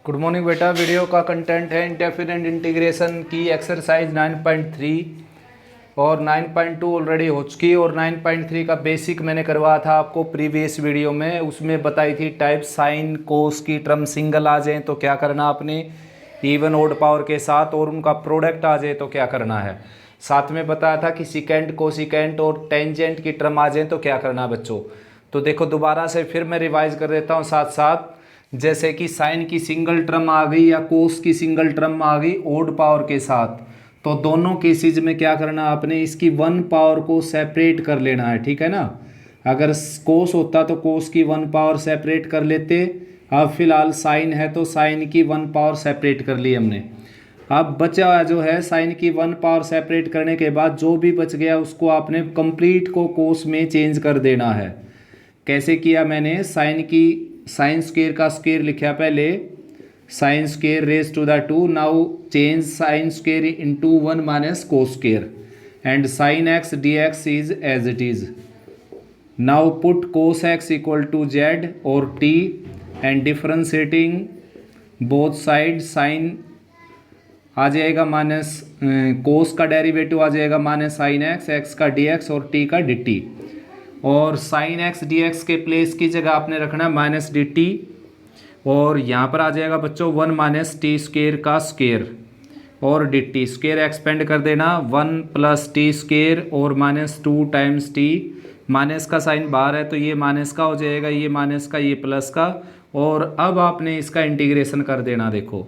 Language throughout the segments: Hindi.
गुड मॉर्निंग बेटा। वीडियो का कंटेंट है इंडेफिनिट इंटीग्रेशन की एक्सरसाइज 9.3 और 9.2 ऑलरेडी हो चुकी और 9.3 का बेसिक मैंने करवाया था आपको प्रीवियस वीडियो में। उसमें बताई थी टाइप साइन कोस की टर्म सिंगल आ जाए तो क्या करना आपने, इवन ओड पावर के साथ, और उनका प्रोडक्ट आ जाए तो क्या करना है। साथ में बताया था कि सिकेंट कोसिकेंट और टेंजेंट की टर्म आ जाए तो क्या करना बच्चों। तो देखो दोबारा से फिर मैं रिवाइज कर देता हूँ साथ साथ। जैसे कि साइन की सिंगल टर्म आ गई या कोस की सिंगल टर्म आ गई ओड पावर के साथ, तो दोनों केसेज में क्या करना आपने, इसकी वन पावर को सेपरेट कर लेना है, ठीक है ना। अगर कोस होता तो कोस की वन पावर सेपरेट कर लेते। अब फिलहाल साइन है तो साइन की वन पावर सेपरेट कर ली हमने। अब बचा हुआ जो है साइन की वन पावर सेपरेट करने के बाद जो भी बच गया उसको आपने कंप्लीट को कोस में चेंज कर देना है। कैसे किया मैंने, साइन स्क्वेयर का स्क्वेयर लिखा पहले, sine square raise to the 2। Now change sine square into 1 minus cos square and sine x d x is as it is. Now put cos x equal to z और t and differentiating both side, sine आ जाएगा माइनस कोस का डेरिवेटिव आ जाएगा माइनस साइन एक्स, एक्स का डी एक्स और टी का डी टी। और साइन एक्स डी एक्स के प्लेस की जगह आपने रखना है माइनस डी टी, और यहाँ पर आ जाएगा बच्चों 1 माइनस टी स्क्वेयर का स्क्वेयर और डी टी स्क्वेयर एक्सपेंड कर देना 1 प्लस टी स्क्वेयर और माइनस 2 टाइम्स टी। माइनस का साइन बाहर है तो ये माइनस का हो जाएगा, ये माइनस का, ये प्लस का। और अब आपने इसका इंटीग्रेशन कर देना। देखो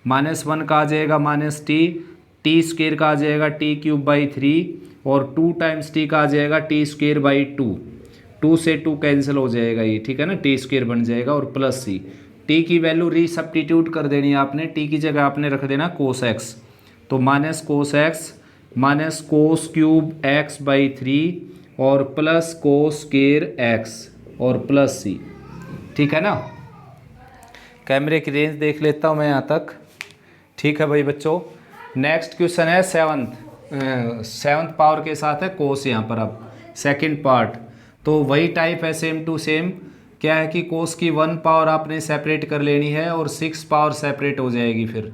-1 का आ जाएगा माइनस टी स्क्वेयर का आ जाएगा टी क्यूब बाई 3 और 2 टाइम्स टी का आ जाएगा टी स्क्वेयर बाई 2 से 2 कैंसिल हो जाएगा ये, ठीक है ना, टी स्क्वेयर बन जाएगा और प्लस सी। टी की वैल्यू रीसब्स्टिट्यूट कर देनी है आपने, टी की जगह आपने रख देना कोस एक्स, तो minus cos x minus cos cube x by 3 और प्लस कोस स्क्वेयर एक्स और प्लस सी, ठीक है ना। कैमरे की रेंज देख लेता हूँ मैं यहाँ तक, ठीक है भाई बच्चों। नेक्स्ट क्वेश्चन है सेवन्थ पावर के साथ है कोस यहाँ पर। अब सेकंड पार्ट तो वही टाइप है, सेम टू सेम। क्या है कि कोस की 1 पावर आपने सेपरेट कर लेनी है और 6 पावर सेपरेट हो जाएगी फिर।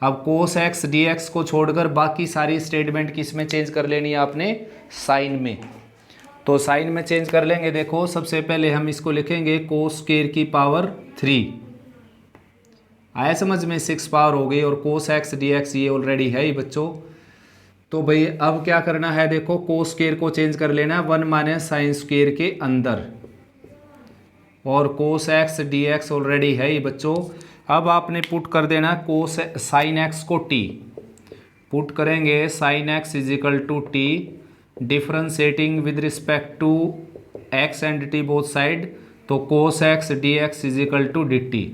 अब कोस एक्स डी एक्स को छोड़कर बाकी सारी स्टेटमेंट किस में चेंज कर लेनी है आपने, साइन में। तो साइन में चेंज कर लेंगे। देखो सबसे पहले हम इसको लिखेंगे कोस स्क्वायर की पावर 3, आया समझ में, 6 पावर हो गई, और कोस एक्स डी एक्स ये ऑलरेडी है ही बच्चों। तो भाई अब क्या करना है, देखो कोस स्क्वायर को चेंज कर लेना है 1 माइनस साइन स्क्वायर के अंदर, और cos x d x already है ही बच्चों। अब आपने पुट कर देना कोस साइन एक्स को टी, पुट करेंगे sine x is equal to t, differentiating with respect to x and t both side, तो cos x d x is equal to d t.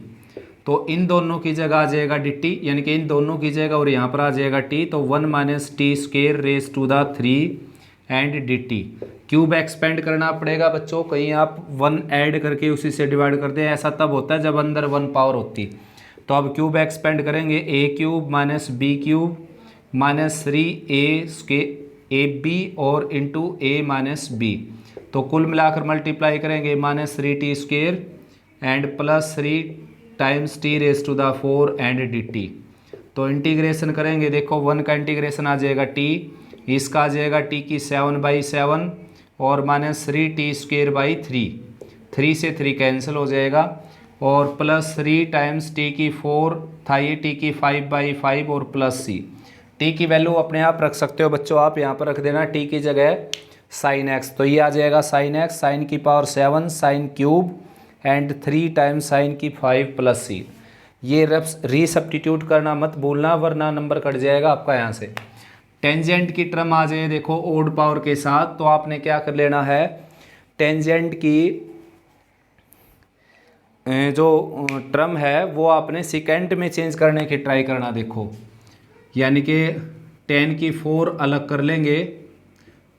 तो इन दोनों की जगह आ जाएगा डी टी, यानी कि इन दोनों की जगह और यहाँ पर आ जाएगा टी, तो 1 minus t square raise to the 3 and d t. Cube expand करना पड़ेगा बच्चों, कहीं आप 1 ऐड करके उसी से डिवाइड कर दें, ऐसा तब होता है जब अंदर 1 पावर होती। तो अब क्यूब एक्सपेंड करेंगे, a cube minus b cube minus 3 a और इंटू ए माइनस बी। तो कुल मिलाकर मल्टीप्लाई करेंगे minus 3 t square and plus 3 times t raise to the 4 and d t. तो इंटीग्रेशन करेंगे, देखो 1 का इंटीग्रेशन आ जाएगा टी, इसका आ जाएगा टी की 7/7 और माइनस 3 टी स्क्वेयर बाई 3 से 3 कैंसिल हो जाएगा, और प्लस 3 टाइम्स टी की 4 था ये, टी की 5/5 और प्लस सी। टी की वैल्यू अपने आप रख सकते हो बच्चों, आप यहाँ पर रख देना टी की जगह साइन एक्स, तो ये आ जाएगा साइन एक्स साइन की power 7 sine cube and 3 times sign की 5 प्लस सी। ये रीसब्स्टिट्यूट करना मत भूलना वरना नंबर कट जाएगा आपका यहाँ से। टेंजेंट की टर्म आ जाए देखो ओड पावर के साथ, तो आपने क्या कर लेना है, टेंजेंट की जो टर्म है वो आपने सेकेंड में चेंज करने की ट्राई करना। देखो यानी कि 10 की 4 अलग कर लेंगे,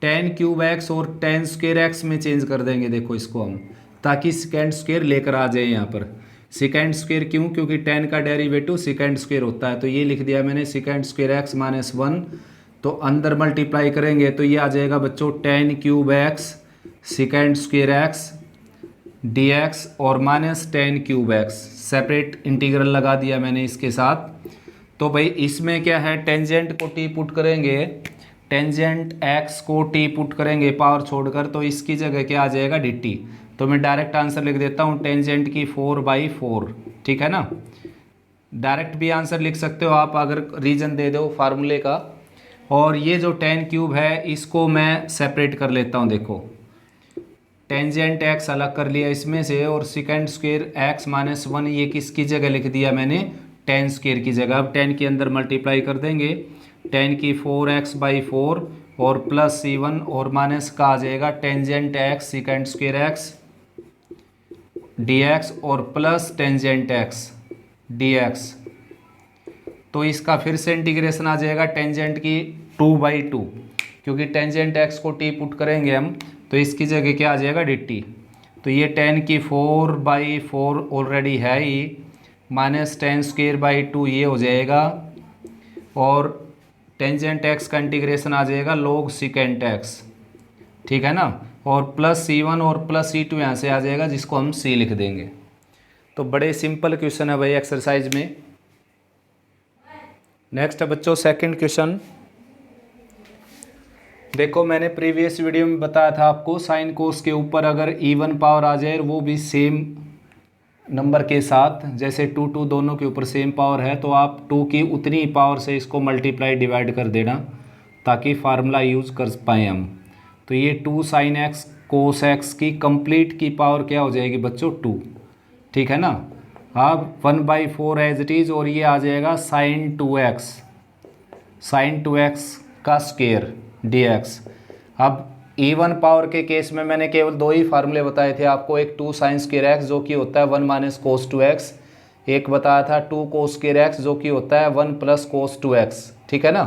10 क्यूब एक्स और 10 स्क्वेयर एक्स में चेंज कर देंगे। देखो इसको हम, ताकि सेकेंड स्क्वेयर लेकर आ जाए यहाँ पर। सेकेंड स्क्वेयर क्यों, क्योंकि 10 का डेरिवेटिव सेकेंड स्क्वेयर होता है, तो ये लिख दिया मैंने सेकेंड स्क्वेयर एक्स माइनस 1। तो अंदर मल्टीप्लाई करेंगे तो ये आ जाएगा बच्चों 10 cube x second square x dx और minus ten cube x, separate integral लगा दिया मैंने इसके साथ। तो भाई इसमें क्या है, टेंजेंट को टी पुट करेंगे, टेंजेंट x को t पुट करेंगे पावर छोड़कर, तो इसकी जगह क्या आ जाएगा dt। तो मैं डायरेक्ट आंसर लिख देता हूँ टेंजेंट की 4/4, ठीक है ना। डायरेक्ट भी आंसर लिख सकते हो आप अगर रीजन दे दो फार्मूले का। और ये जो टेन क्यूब है इसको मैं सेपरेट कर लेता हूँ, देखो टेंजेंट x अलग कर लिया इसमें से, और सेकेंड स्क्वायर x माइनस 1 ये किसकी जगह लिख दिया मैंने, टेन स्क्वायर की जगह। अब 10 के अंदर मल्टीप्लाई कर देंगे, 10 की 4x/4 और प्लस C1 और माइनस का आ जाएगा tangent x second square x dx और प्लस टेंजेंट x dx। तो इसका फिर से इंटीग्रेशन आ जाएगा टेंजेंट की 2/2, क्योंकि टेंजेंट x को t पुट करेंगे हम, तो इसकी जगह क्या आ जाएगा dt। तो ये 10 की 4/4 ऑलरेडी है ही, माइनस 10^2 ये हो जाएगा, और टेंजेंट x का इंटीग्रेशन आ जाएगा log सेकेंट x, ठीक है ना। और प्लस C1 और प्लस C2 यहाँ से आ जाएगा, जिसको हम C लिख देंगे। तो बड़े सिंपल क्वेश्चन है भाई एक्सरसाइज में। नेक्स्ट है बच्चों सेकंड क्वेश्चन। देखो मैंने प्रीवियस वीडियो में बताया था आपको, साइन कोस के ऊपर अगर इवन पावर आ जाए, वो भी सेम नंबर के साथ, जैसे 2 2 दोनों के ऊपर सेम पावर है, तो आप 2 की उतनी पावर से इसको मल्टीप्लाई डिवाइड कर देना, ताकि फार्मूला यूज़ कर पाएँ हम। तो ये 2 साइन एक्स कोस एक्स की कंप्लीट की पावर क्या हो जाएगी बच्चों 2, ठीक है ना। अब 1/4 एज इट इज़, और ये आ जाएगा साइन 2x, साइन 2x का स्क्वायर dx। अब इवन पावर के केस में मैंने केवल 2 ही फार्मूले बताए थे आपको, एक 2 साइन स्क्वायर x जो कि होता है 1 माइनस कोस 2x, एक बताया था 2 कोस स्क्वायर x जो कि होता है 1 प्लस कोस 2x, ठीक है ना।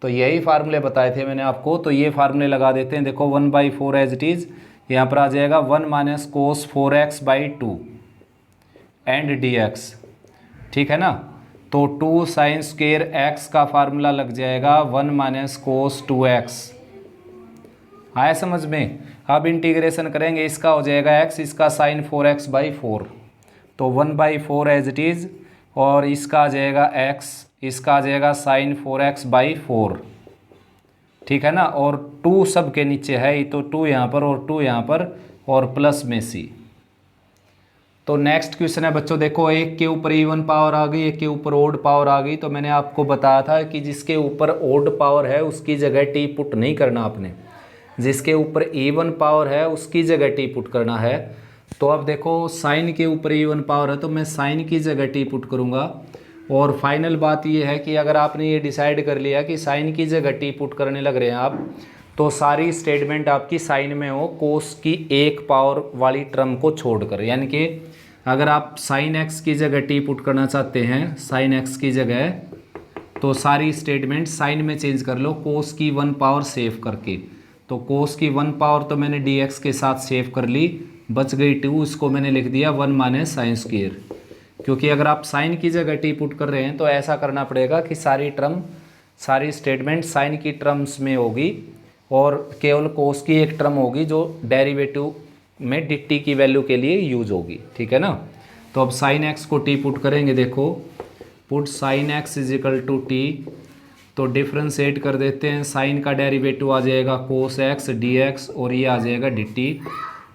तो यही फार्मूले बताए थे मैंने आपको, तो ये फार्मूले लगा देते हैं। देखो 1/4 एज इट इज़, यहाँ पर आ जाएगा 1 minus cos 4x/2 and dx, ठीक है ना। तो 2 साइन स्क्वायर x का फार्मूला लग जाएगा 1 माइनस कोस 2x, आया समझ में। अब इंटीग्रेशन करेंगे, इसका हो जाएगा x, इसका साइन 4x/4, तो 1/4 एज इट इज़, और इसका आ जाएगा x, इसका आ जाएगा साइन 4x/4, ठीक है ना। और 2 सब के नीचे है, तो 2 यहाँ पर और 2 यहाँ पर, और प्लस में c। तो नेक्स्ट क्वेश्चन है बच्चों, देखो एक के ऊपर इवन पावर आ गई, एक के ऊपर ओड पावर आ गई। तो मैंने आपको बताया था कि जिसके ऊपर ओड पावर है उसकी जगह टी पुट नहीं करना आपने, जिसके ऊपर इवन पावर है उसकी जगह टी पुट करना है। तो अब देखो साइन के ऊपर इवन पावर है, तो मैं साइन की जगह टी पुट करूँगा। और फाइनल बात ये है कि अगर आपने ये डिसाइड कर लिया कि साइन की जगह टी पुट करने लग रहे हैं आप, तो सारी स्टेटमेंट आपकी साइन में हो कोस की एक पावर वाली टर्म को छोड़कर। यानी कि अगर आप साइन एक्स की जगह टी पुट करना चाहते हैं, साइन एक्स की जगह, तो सारी स्टेटमेंट साइन में चेंज कर लो कोस की 1 पावर सेव करके। तो कोस की 1 पावर तो मैंने dx के साथ सेव कर ली, बच गई 2, इसको मैंने लिख दिया 1 माइनस साइन स्क्वायर। क्योंकि अगर आप साइन की जगह टी पुट कर रहे हैं तो ऐसा करना पड़ेगा कि सारी स्टेटमेंट साइन की टर्म्स में होगी, और केवल कोस की एक टर्म होगी जो डेरिवेटिव में dt की वैल्यू के लिए यूज होगी, ठीक है ना। तो अब साइन एक्स को टी पुट करेंगे, देखो put sine x is equal to t, तो डिफ्रेंशिएट कर देते हैं, साइन का डेरिवेटिव आ जाएगा कोस एक्स dx, और ये आ जाएगा dt।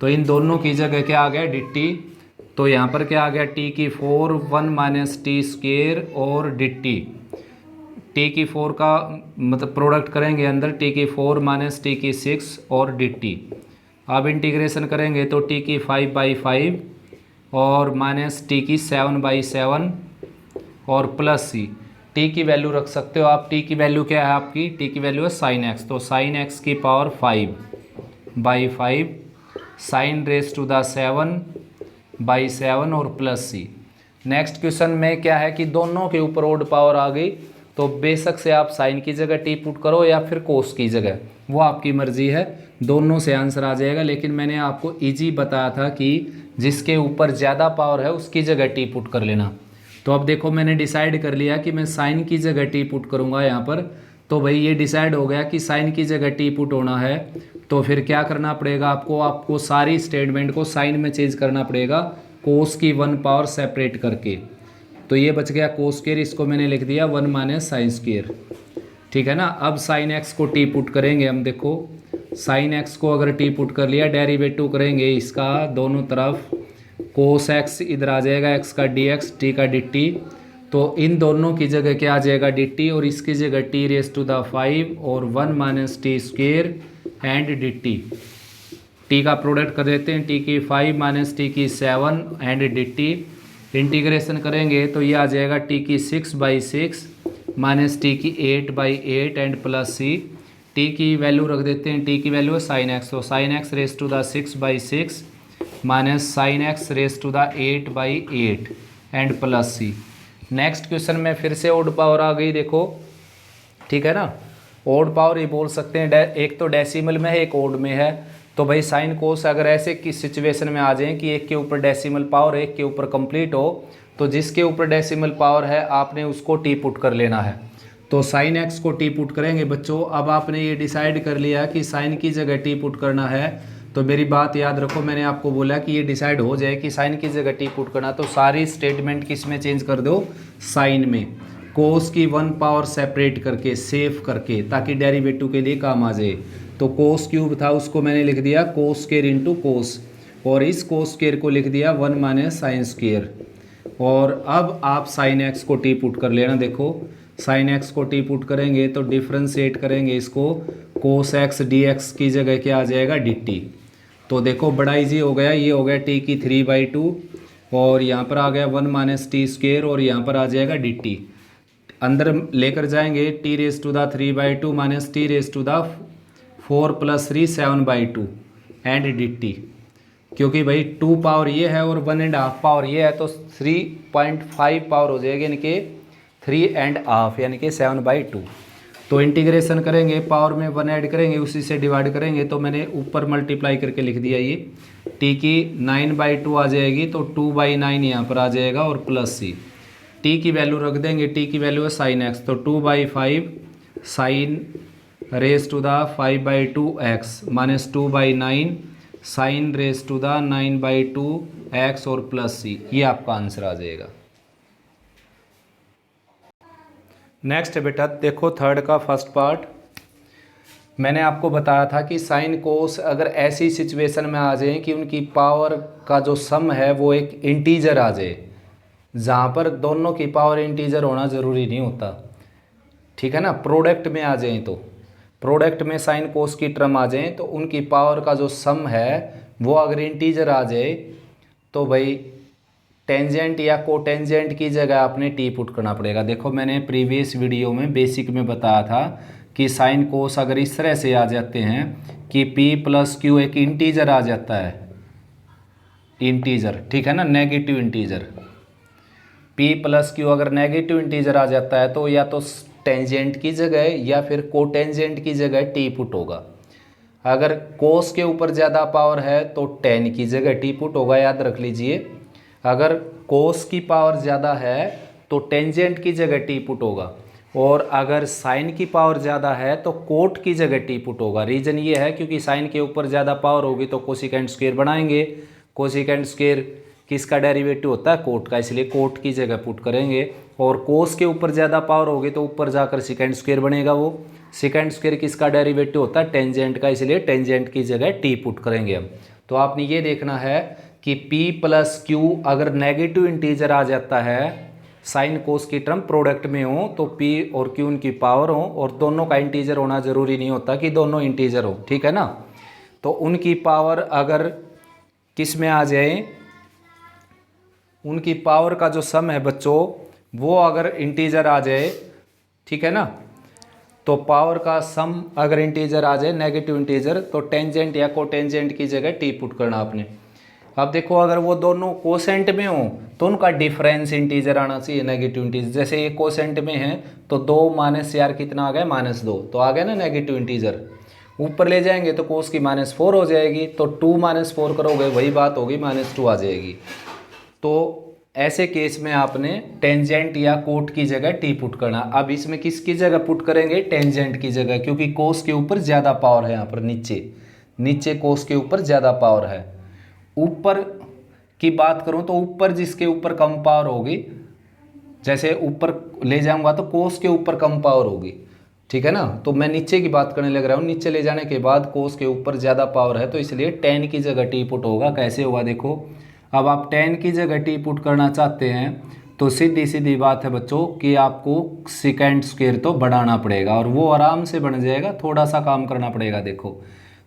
तो इन दोनों की जगह क्या आ गया dt, तो यहाँ पर क्या आ गया t की 4 1 माइनस टी स्क्वेयर और dt, t की 4 का मतलब प्रोडक्ट करेंगे अंदर, t की 4 माइनस t की 6 और dt। अब इंटीग्रेशन करेंगे तो t की 5/5 और माइनस t की 7/7 और प्लस c। t की वैल्यू रख सकते हो आप, t की वैल्यू क्या है आपकी, t की वैल्यू है साइन x, तो साइन x की power 5/5 sine raise to the 7/7 और प्लस c। नेक्स्ट क्वेश्चन में क्या है कि दोनों के ऊपर ओड पावर आ गई, तो बेशक से आप साइन की जगह टी पुट करो या फिर कोस की जगह, वो आपकी मर्जी है, दोनों से आंसर आ जाएगा। लेकिन मैंने आपको इजी बताया था कि जिसके ऊपर ज़्यादा पावर है उसकी जगह टी पुट कर लेना। तो अब देखो मैंने डिसाइड कर लिया कि मैं साइन की जगह टी पुट करूँगा यहाँ पर, तो भाई ये डिसाइड हो गया कि साइन की जगह टी पुट होना है। तो फिर क्या करना पड़ेगा आपको सारी स्टेटमेंट को साइन में चेंज करना पड़ेगा, कोस की 1 पावर सेपरेट करके। तो ये बच गया कोस स्क्वायर, इसको मैंने लिख दिया 1 माइनस साइन स्क्वायर। ठीक है ना। अब साइन एक्स को टी पुट करेंगे हम। देखो साइन एक्स को अगर टी पुट कर लिया, डेरिवेटिव करेंगे इसका दोनों तरफ, कोस एक्स इधर आ जाएगा, एक्स का डी एक्स, टी का डी टी। तो इन दोनों की जगह क्या आ जाएगा डी टी, और इसकी जगह टी रेस टू द 5 और 1 minus t square and d T. T का प्रोडक्ट कर देते हैं, टी की 5 माइनस टी की 7 एंड डी टी। इंटीग्रेशन करेंगे तो ये आ जाएगा टी की 6/6 माइनस टी की 8/8 एंड प्लस सी। टी की वैल्यू रख देते हैं, टी की वैल्यू है साइन एक्स, तो sine x raise to the 6/6 minus sine x raise to the 8/8 and plus c. Next question में फिर से ओड पावर आ गई, देखो ठीक है ना। ओड पावर ही बोल सकते हैं, एक तो डेसिमल में है एक ओड में है। तो भाई साइन कोस अगर ऐसे की सिचुएशन में आ जाए कि एक के ऊपर डेसिमल पावर एक के ऊपर कंप्लीट हो, तो जिसके ऊपर डेसिमल पावर है आपने उसको टी पुट कर लेना है। तो साइन एक्स को टी पुट करेंगे बच्चों। अब आपने ये डिसाइड कर लिया कि साइन की जगह टी पुट करना है, तो मेरी बात याद रखो, मैंने आपको बोला कि ये डिसाइड हो जाए कि साइन की जगह टी पुट करना, तो सारी स्टेटमेंट किस में चेंज कर दो, साइन में। कोस की 1 पावर सेपरेट करके, सेव करके, ताकि डेरिवेटिव के लिए काम आ जाए। तो कोस क्यूब था उसको मैंने लिख दिया कोस स्क्वायर इंटू कोस, और इस कोस स्क्वायर को लिख दिया 1 माइनस साइन स्क्वायर। और अब आप साइन एक्स को टी पुट कर लेना। देखो साइन एक्स को टी पुट करेंगे तो डिफ्रेंशिएट करेंगे इसको, कोस एक्स डी एक्स की जगह क्या आ जाएगा डी टी। तो देखो बड़ा इजी हो गया, ये हो गया टी की 3/2 और यहाँ पर आ गया 1 माइनस टी स्क्वेयर, और यहाँ पर आ जाएगा डी टी। अंदर लेकर जाएंगे t raise to the 3/2 minus t raise to the 4 + 3 7/2 and d t. क्योंकि भाई 2 पावर ये है और 1.5 पावर ये है, तो 3.5 पावर हो जाएगी, यानी कि 3.5 यानी कि 7/2। तो इंटीग्रेशन करेंगे, पावर में 1 ऐड करेंगे, उसी से डिवाइड करेंगे। तो मैंने ऊपर मल्टीप्लाई करके लिख दिया, ये टी की 9/2 आ जाएगी, तो 2/9 यहाँ पर आ जाएगा और प्लस सी। टी की वैल्यू रख देंगे, टी की वैल्यू है साइन एक्स, तो 2/5 sine raise to the 5/2 x minus 2/9 sine raise to the 9/2 x और प्लस सी। ये आपका आंसर आ जाएगा। नेक्स्ट बेटा देखो थर्ड का फर्स्ट पार्ट। मैंने आपको बताया था कि साइन कोस अगर ऐसी सिचुएशन में आ जाए कि उनकी पावर का जो सम है वो एक इंटीजर आ जाए, जहाँ पर दोनों की पावर इंटीजर होना ज़रूरी नहीं होता, ठीक है ना। प्रोडक्ट में आ जाए, तो प्रोडक्ट में साइन कोस की टर्म आ जाए, तो उनकी पावर का जो सम है वो अगर इंटीजर आ जाए, तो भाई टेंजेंट या कोटेंजेंट की जगह आपने टी पुट करना पड़ेगा। देखो मैंने प्रीवियस वीडियो में बेसिक में बताया था कि साइन कोस अगर इस तरह से आ जाते हैं कि p + q एक इंटीजर आ जाता है, इंटीजर, ठीक है ना, नेगेटिव इंटीजर। p + q अगर नेगेटिव इंटीजर आ जाता है तो या तो टेंजेंट की जगह या फिर कोटेंजेंट की जगह टी पुट होगा। अगर कोस के ऊपर ज़्यादा पावर है तो टेन की जगह टी पुट होगा, याद रख लीजिए। अगर कोस की पावर ज़्यादा है तो टेंजेंट की जगह टी पुट होगा, और अगर साइन की पावर ज़्यादा है तो कोट की जगह टी पुट होगा। रीज़न ये है क्योंकि साइन के ऊपर ज़्यादा पावर होगी तो कोसिकेंट स्क्वायर बनाएंगे, कोसिकेंट स्क्वायर किसका डेरिवेटिव होता है, कोट का, इसलिए कोट की जगह पुट करेंगे। और कोस के ऊपर ज़्यादा पावर होगी तो ऊपर जाकर सेकेंड स्क्वायर बनेगा, वो सेकेंड स्क्वायर किसका डेरिवेटिव होता है, टेंजेंट का, इसलिए टेंजेंट की जगह टी पुट करेंगे हम। तो आपने ये देखना है कि p + q अगर नेगेटिव इंटीजर आ जाता है, साइन कोस की टर्म प्रोडक्ट में हो, तो p और q उनकी पावर हो, और दोनों का इंटीजर होना ज़रूरी नहीं होता कि दोनों इंटीजर हो, ठीक है ना। तो उनकी पावर अगर किस में आ जाए, उनकी पावर का जो सम है बच्चों वो अगर इंटीजर आ जाए, ठीक है ना, तो पावर का सम अगर इंटीजर आ जाए, नेगेटिव इंटीजर, तो टेंजेंट या कोटेंजेंट की जगह टी पुट करना आपने। अब देखो अगर वो दोनों कोसेंट में हो तो उनका डिफरेंस इंटीजर आना चाहिए, नेगेटिव इंटीजर। जैसे ये कोसेंट में है तो 2 माइनस यार कितना आ गया, -2, तो आ गया ना नेगेटिव इंटीजर। ऊपर ले जाएंगे तो कोस की -4 हो जाएगी, तो 2 - 4 करोगे वही बात होगी, -2 आ जाएगी। तो ऐसे केस में आपने टेंजेंट या कोट की जगह टी पुट करना। अब इसमें किसकी जगह पुट करेंगे? टेंजेंट की जगह, क्योंकि कोस के ऊपर ज़्यादा पावर है। यहाँ पर नीचे कोस के ऊपर ज़्यादा पावर है। ऊपर की बात करूँ तो ऊपर जिसके ऊपर कम पावर होगी, जैसे ऊपर ले जाऊंगा तो कोस के ऊपर कम पावर होगी, ठीक है ना। तो मैं नीचे की बात करने लग रहा हूँ, नीचे ले जाने के बाद कोस के ऊपर ज़्यादा पावर है, तो इसलिए टेन की जगह टी पुट होगा। कैसे होगा देखो, अब आप टेन की जगह टी पुट करना चाहते हैं तो सीधी सीधी बात है बच्चों कि आपको सेकेंड स्क्वायर तो बढ़ाना पड़ेगा, और वो आराम से बन जाएगा, थोड़ा सा काम करना पड़ेगा। देखो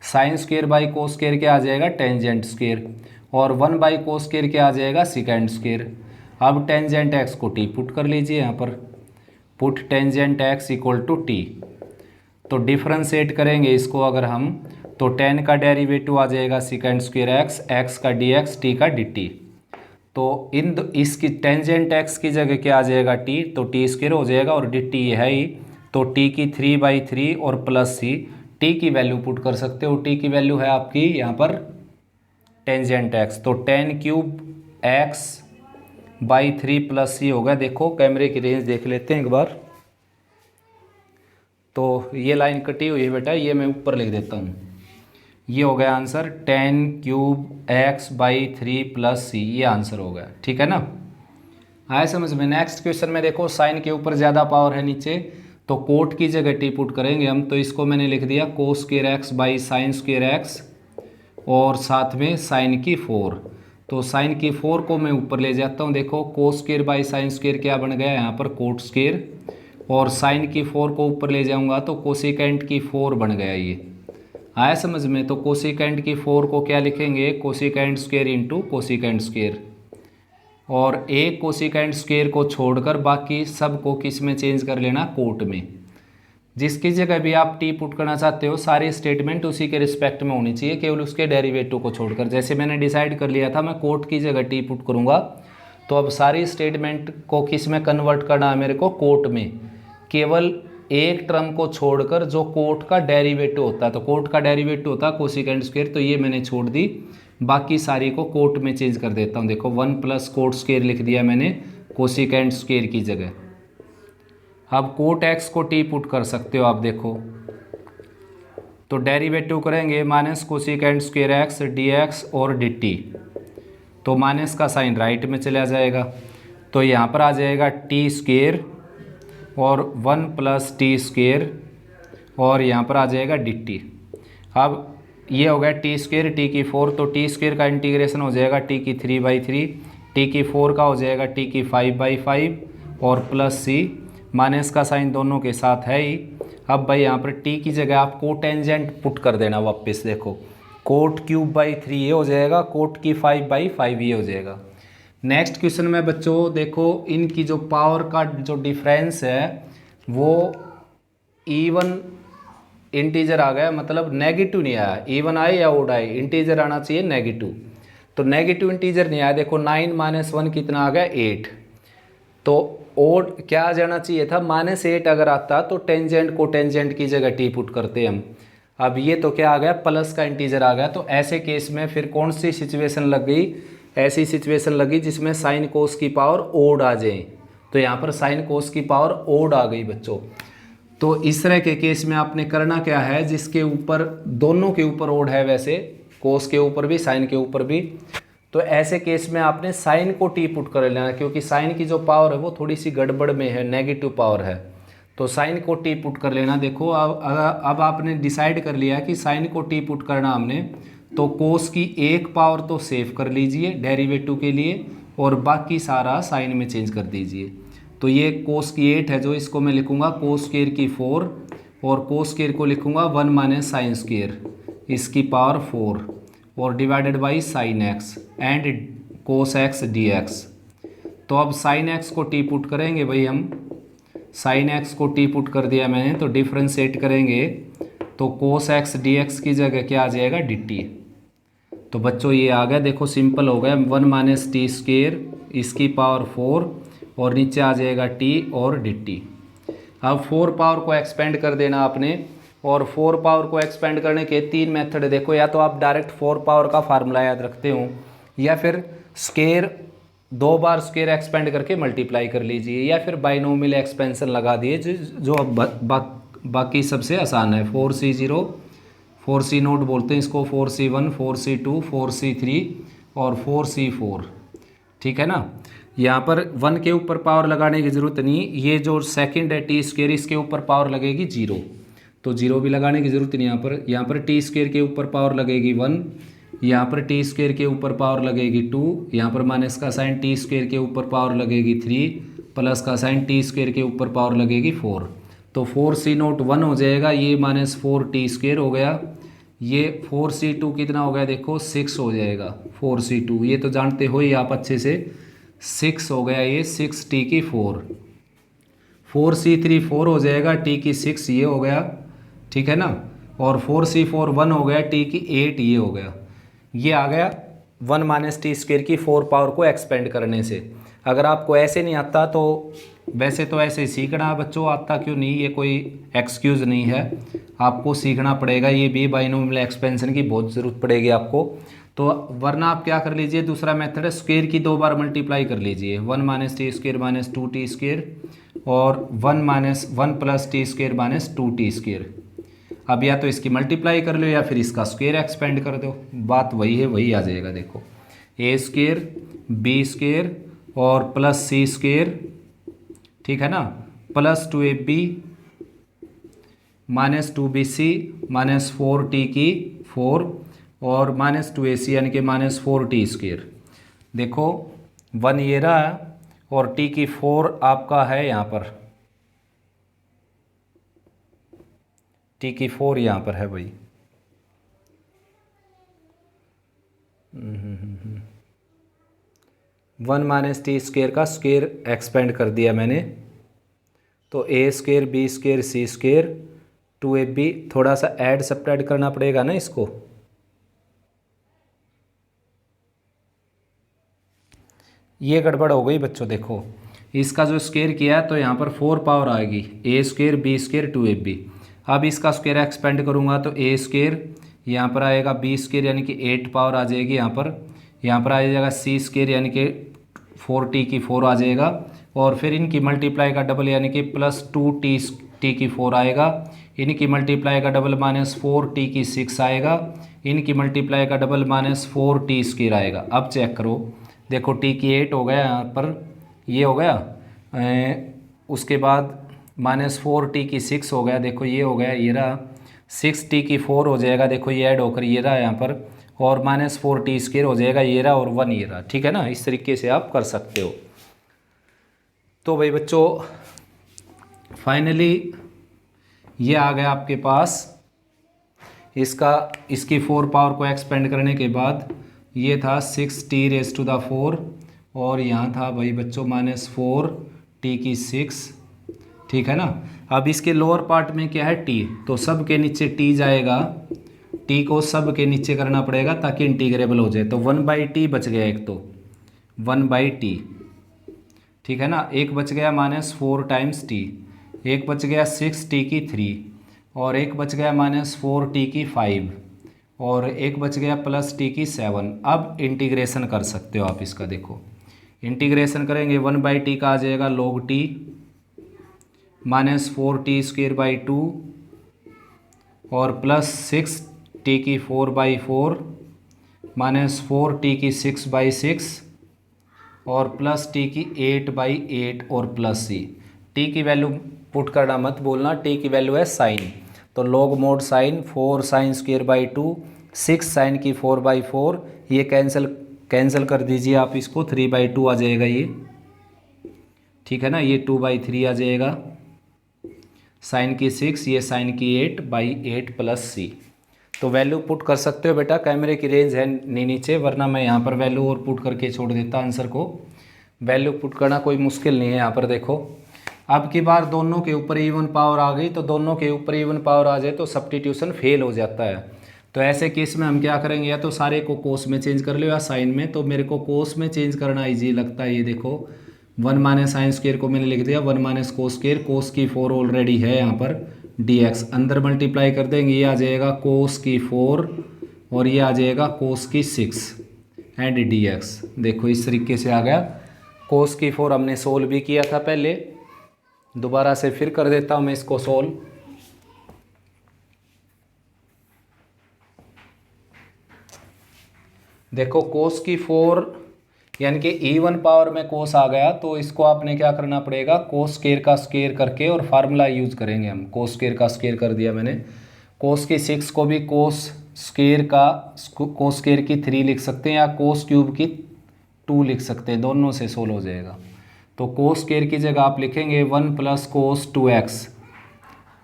sign square by cos square क्या आ जाएगा? टेंजेंट स्क्वायर, और 1 बाई कोस स्क्वायर क्या आ जाएगा? Second square. अब टेंजेंट एक्स को टी पुट कर लीजिए यहाँ पर, put tangent x equal to t. तो डिफ्रेंशिएट करेंगे इसको अगर हम, तो टेन का डेरिवेटिव आ जाएगा सेकेंड स्क्वायर एक्स, एक्स का डी एक्स, टी का डी टी। तो इसकी टेंजेंट एक्स की जगह क्या आ जाएगा? टी, तो टी स्क्वायर हो जाएगा, और डी टी है ही, तो टी की 3/3 और प्लस सी। टी की वैल्यू पुट कर सकते हो, टी की वैल्यू है आपकी यहाँ पर टेंजेंट एक्स, तो 10³ x/3 प्लस सी होगा। देखो कैमरे की रेंज देख लेते हैं एक बार। तो ये लाइन कटी हुई है बेटा, ये मैं ऊपर लिख देता हूँ। ये हो गया आंसर 10³ x/3 प्लस सी, ये आंसर हो गया, ठीक है ना। आया समझ में। नेक्स्ट क्वेश्चन में देखो साइन के ऊपर ज़्यादा पावर है नीचे, तो कोट की जगह टी पुट करेंगे हम। तो इसको मैंने लिख दिया cos square x by sine square x, और साथ में साइन की 4। तो साइन की 4 को मैं ऊपर ले जाता हूँ। देखो cos square by sine square क्या बन गया यहाँ पर? कोट स्क्वायर, और साइन की 4 को ऊपर ले जाऊँगा तो कोसिकेंट की 4 बन गया। ये आया समझ में। तो कोसिकेंट की 4 को क्या लिखेंगे? Cosecant square into cosecant square, और एक कोसिकेंट स्क्वायर को छोड़कर बाकी सब को किस में चेंज कर लेना? कोट में। जिसकी जगह भी आप टी पुट करना चाहते हो सारी स्टेटमेंट उसी के रिस्पेक्ट में होनी चाहिए, केवल उसके डेरिवेटिव को छोड़कर। जैसे मैंने डिसाइड कर लिया था मैं कोट की जगह टी पुट करूँगा, तो अब सारी स्टेटमेंट को किस में कन्वर्ट करना है मेरे को? कोट में। केवल एक टर्म को छोड़कर जो कोट का डेरिवेटिव होता है, तो कोट का डेरिवेटिव होता है कोसिकेंट स्क्वायर, तो ये मैंने छोड़ दी, बाकी सारी को कोट में चेंज कर देता हूँ। देखो 1 प्लस कोट स्क्वायर लिख दिया मैंने कोसिकेंट स्क्वायर की जगह। अब कोट एक्स को टी पुट कर सकते हो आप। देखो तो डेरिवेटिव करेंगे minus cosecant square x d x और डी टी, तो माइनस का साइन राइट में चला जाएगा, तो यहाँ पर आ जाएगा टी स्क्वायर और 1 प्लस टी स्क्वायर, और यहाँ पर आ जाएगा डी टी। अब ये हो गया टी स्क्वायर, टी की 4, तो टी स्क्वायर का इंटीग्रेशन हो जाएगा टी की 3/3, टी की 4 का हो जाएगा टी की 5/5, और प्लस सी, माइनस का साइन दोनों के साथ है ही। अब भाई यहाँ पर टी की जगह आप कोटेंजेंट पुट कर देना वापस। देखो कोट³ 3 ये हो जाएगा, कोट की 5/5 ये हो जाएगा। नेक्स्ट क्वेश्चन में बच्चों देखो इनकी जो पावर का जो डिफरेंस है वो इवन इंटीजर आ गया, मतलब नेगेटिव नहीं आया। इवन आए या ओड आए, इंटीजर आना चाहिए नेगेटिव, तो नेगेटिव इंटीजर नहीं आया। देखो 9 - 1 कितना आ गया? 8। तो ओड क्या आ जाना चाहिए था? -8 अगर आता तो टेंजेंट को टेंजेंट की जगह टी पुट करते हम। अब ये तो क्या आ गया? प्लस का इंटीजर आ गया। तो ऐसे केस में फिर कौन सी सिचुएशन लग गई? ऐसी सिचुएशन लगी जिसमें साइन कोस की पावर ओड आ जाए। तो यहाँ पर साइन कोस की पावर ओड आ गई बच्चों। तो इस तरह के केस में आपने करना क्या है? जिसके ऊपर दोनों के ऊपर ओड है, वैसे कोस के ऊपर भी साइन के ऊपर भी, तो ऐसे केस में आपने साइन को टी पुट कर लेना, क्योंकि साइन की जो पावर है वो थोड़ी सी गड़बड़ में है, नेगेटिव पावर है, तो साइन को टी पुट कर लेना। देखो अब आपने डिसाइड कर लिया कि साइन को टी पुट करना हमने, तो कोस की एक पावर तो सेव कर लीजिए डेरिवेटिव के लिए, और बाकी सारा साइन में चेंज कर दीजिए। तो ये कोस की 8 है जो, इसको मैं लिखूंगा कोस स्क्वायर की 4, और कोस स्क्वायर को लिखूंगा 1 माइनस साइन स्क्वायर इसकी पावर 4, और divided by sine x and cos x d x. तो अब साइन एक्स को टी पुट करेंगे भाई हम, साइन एक्स को टी पुट कर दिया मैंने, तो डिफ्रेंशिएट करेंगे तो कोस एक्स डी एक्स की जगह क्या आ जाएगा? D t. तो बच्चों ये आ गया, देखो सिंपल हो गया, 1 माइनस टी स्क्वायर इसकी पावर 4, और नीचे आ जाएगा टी और डी टी। अब 4 पावर को एक्सपेंड कर देना आपने, और 4 पावर को एक्सपेंड करने के 3 मेथड है। देखो या तो आप डायरेक्ट 4 पावर का फार्मूला याद रखते हो, या फिर स्क्वायर दो बार स्क्वायर एक्सपेंड करके मल्टीप्लाई कर लीजिए, या फिर बाइनोमियल एक्सपेंशन लगा दिए जो अब बाकी सबसे आसान है। 4C0, 4C0 बोलते हैं इसको, 4C1, 4C2, 4C3 और 4C4, ठीक है ना। यहाँ पर 1 के ऊपर पावर लगाने की ज़रूरत नहीं, ये जो सेकंड है टी स्क्वायर, इसके ऊपर पावर लगेगी 0, तो 0 भी लगाने की ज़रूरत नहीं। यहाँ पर टी स्क्वायर के ऊपर पावर लगेगी 1, यहाँ पर टी स्क्वायर के ऊपर पावर लगेगी 2, यहाँ पर माइनस का साइन टी स्क्वायर के ऊपर पावर लगेगी 3, प्लस का साइन टी स्क्वायर के ऊपर पावर लगेगी 4। तो 4C0 1 हो जाएगा, ये माइनस 4t स्क्वायर हो गया, ये 4C2 कितना हो गया देखो 6 हो जाएगा। 4C2 ये तो जानते हो ही आप अच्छे से, 6 हो गया, ये 6t की 4। 4C3 4 हो जाएगा, t की 6 ये हो गया, ठीक है ना। और 4C4 1 हो गया, t की 8 ये हो गया। ये आ गया 1 माइनस टी स्क्वायर की 4 पावर को एक्सपेंड करने से। अगर आपको ऐसे नहीं आता तो वैसे तो ऐसे सीखना है बच्चों, आता क्यों नहीं, ये कोई एक्सक्यूज़ नहीं है, आपको सीखना पड़ेगा। ये भी बाइनोमियल एक्सपेंशन की बहुत ज़रूरत पड़ेगी आपको। तो वरना आप क्या कर लीजिए, दूसरा मेथड है, स्क्वायर की 2 बार मल्टीप्लाई कर लीजिए, 1 minus T square minus 2t square और 1 plus T square minus 2t square. अब या तो इसकी मल्टीप्लाई कर लो या फिर इसका स्क्वायर एक्सपेंड कर दो, बात वही है, वही आ जाएगा। देखो a स्क्वायर b स्क्वायर और प्लस c स्क्वायर, ठीक है ना, plus 2ab minus 2bc minus 4t की 4 और माइनस 2ac यानी कि माइनस 4t स्क्वायर। देखो 1 ये रहा और t की 4 आपका है यहाँ पर, t की 4 यहाँ पर है भाई। 1 माइनस टी स्क्वायर का स्क्वायर एक्सपेंड कर दिया मैंने, तो a square b square c square 2ab, थोड़ा सा ऐड सब्ट्रैक्ट करना पड़ेगा ना इसको। ये गड़बड़ हो गई बच्चों, देखो इसका जो स्क्वायर किया तो यहाँ पर 4 पावर आएगी, a square b square 2ab। अब इसका स्क्वायर एक्सपेंड करूँगा तो a स्क्वायर यहाँ पर आएगा, b स्क्वायर यानी कि 8 पावर आ जाएगी यहाँ पर आ जाएगा c स्क्वायर यानी कि 4t की 4 आ जाएगा, और फिर इनकी मल्टीप्लाई का डबल यानी कि प्लस 2t की 4 आएगा, इनकी मल्टीप्लाई का डबल माइनस 4t की 6 आएगा, इनकी मल्टीप्लाई का डबल माइनस 4t स्क्वायर आएगा। अब चेक करो, देखो t की 8 हो गया यहाँ पर, ये हो गया, उसके बाद माइनस 4t की 6 हो गया, देखो ये हो गया, ये रहा 6t की 4 हो जाएगा, देखो ये ऐड होकर ये रहा यहाँ पर, और माइनस 4t स्क्वायर हो जाएगा, ये रहा और 1 ये रहा, ठीक है ना। इस तरीके से आप कर सकते हो। तो भाई बच्चों फाइनली ये आ गया आपके पास, इसकी 4 पावर को एक्सपेंड करने के बाद ये था 6t⁴, और यहाँ था भाई बच्चों माइनस 4t की 6, ठीक है ना। अब इसके लोअर पार्ट में क्या है t, तो सब के नीचे t जाएगा, t को सब के नीचे करना पड़ेगा ताकि इंटीग्रेबल हो जाए। तो 1/t बच गया, एक तो 1/t, ठीक है ना, एक बच गया माइनस 4 टाइम्स t, एक बच गया 6t की 3, और एक बच गया माइनस 4t की 5, और एक बच गया प्लस t की 7। अब इंटीग्रेशन कर सकते हो आप इसका, देखो इंटीग्रेशन करेंगे 1/t का आ जाएगा log t minus 4t square by 2 और प्लस 6t की 4/4 माइनस 4t की 6/6 और प्लस t की 8/8 और प्लस c। t की वैल्यू पुट करना मत बोलना, t की वैल्यू है साइन, तो log mod sine 4 sine square by 2, 6 sine की 4/4, ये कैंसिल कर दीजिए आप इसको, 3/2 आ जाएगा ये, ठीक है ना, ये 2/3 आ जाएगा, साइन की 6, ये साइन की 8/8 प्लस c। तो वैल्यू पुट कर सकते हो बेटा, कैमरे की रेंज है नहीं नीचे, वरना मैं यहाँ पर वैल्यू और पुट करके छोड़ देता आंसर को। वैल्यू पुट करना कोई मुश्किल नहीं है। यहाँ पर देखो अब की बार दोनों के ऊपर इवन पावर आ गई, तो दोनों के ऊपर इवन पावर आ जाए तो सब्स्टिट्यूशन फेल हो जाता है। तो ऐसे केस में हम क्या करेंगे, या तो सारे को कोस में चेंज कर लो या साइन में। तो मेरे को कोस में चेंज करना ईजी लगता है। ये देखो 1 माइनस साइन स्क्वायर को मैंने लिख दिया 1 माइनस कोस स्क्वायर, कोस की 4 ऑलरेडी है यहाँ पर, dx अंदर मल्टीप्लाई कर देंगे, ये आ जाएगा कोस की 4 और ये आ जाएगा कोस की 6, एंड डी एक्स। देखो इस तरीके से आ गया। कोस की 4 हमने सोल्व भी किया था पहले, दोबारा से फिर कर देता हूँ मैं इसको सोल्व। देखो कोस की 4 यानी कि इवन पावर में कोस आ गया, तो इसको आपने क्या करना पड़ेगा, कोस स्केयर का स्केयर करके और फार्मूला यूज करेंगे हम। कोस स्केयर का स्केयर कर दिया मैंने। कोस की 6 को भी कोस स्केयर की 3 लिख सकते हैं, या कोस क्यूब की 2 लिख सकते हैं, दोनों से सोल्व हो जाएगा। तो कोस स्केयर की जगह आप लिखेंगे 1 plus cos 2x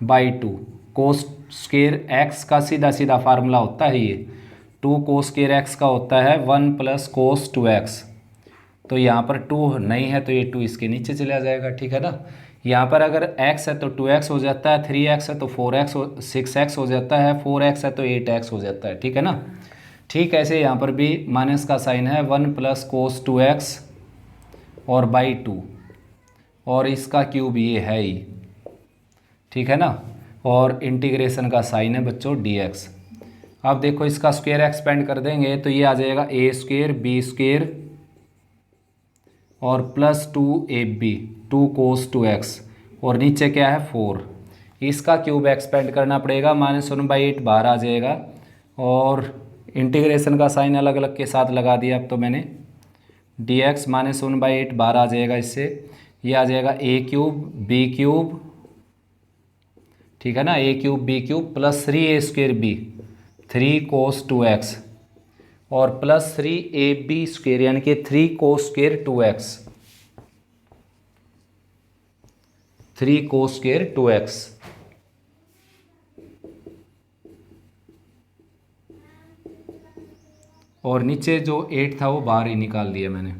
by 2। Cos square x का सीधा सीधा फार्मूला होता है ये, 2 कोस स्केयर x का होता है 1 प्लस कोस 2x। तो यहाँ पर 2 नहीं है तो ये 2 इसके नीचे चला जाएगा, ठीक है ना। यहाँ पर अगर x है तो 2x हो जाता है, 3x है तो 6x हो जाता है, 4x है तो 8x हो जाता है, ठीक है ना। ठीक ऐसे यहाँ पर भी माइनस का साइन है, 1 प्लस कोस 2x और बाई 2, और इसका क्यूब ये है ही, ठीक है ना। और इंटीग्रेशन का साइन है बच्चों dx। अब देखो इसका स्क्वायर एक्सपेंड कर देंगे तो ये आ जाएगा a स्क्वायर b स्क्वायर और प्लस 2ab 2 कोस 2x, और नीचे क्या है 4। इसका क्यूब एक्सपेंड करना पड़ेगा, -1/8 बाहर आ जाएगा, और इंटीग्रेशन का साइन अलग अलग के साथ लगा दिया अब तो मैंने। dx -1/8 बाहर आ जाएगा इससे, ये आ जाएगा a क्यूब b क्यूब, ठीक है ना, a cube b cube plus 3a square b 3 cos 2x और प्लस 3ab स्क्वायर यानी कि 3 cos square 2x 3 cos square 2x। और नीचे जो 8 था वो बाहर ही निकाल दिया मैंने।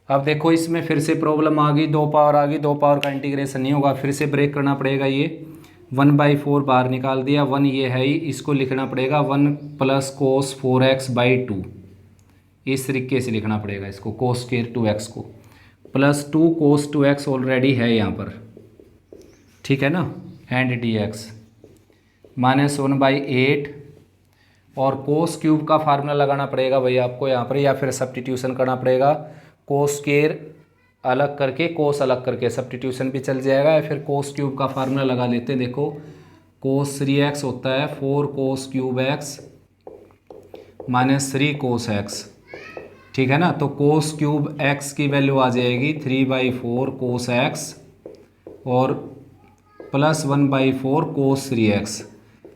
अब देखो इसमें फिर से प्रॉब्लम आ गई, 2 पावर आ गई, 2 पावर का इंटीग्रेशन नहीं होगा, फिर से ब्रेक करना पड़ेगा। ये 1/4 बाहर निकाल दिया, 1 ये है ही, इसको लिखना पड़ेगा 1 प्लस कोस 4x बाई 2। इस तरीके से लिखना पड़ेगा इसको, कोस स्क्वायर 2x को, प्लस 2 कोस 2x ऑलरेडी है यहाँ पर, ठीक है ना, एंड dx -1/8। और कोस क्यूब का फार्मूला लगाना पड़ेगा भाई आपको यहाँ पर, या फिर सब्स्टिट्यूशन करना पड़ेगा। कोस स्क्वायर अलग करके कोस अलग करके सब्स्टिट्यूशन भी चल जाएगा, या फिर कोस क्यूब का फार्मूला लगा लेते हैं। देखो कोस 3x होता है 4 कोस क्यूब x -3 कोस x, ठीक है ना। तो कोस क्यूब x की वैल्यू आ जाएगी 3/4 कोस x और प्लस 1/4 कोस 3x।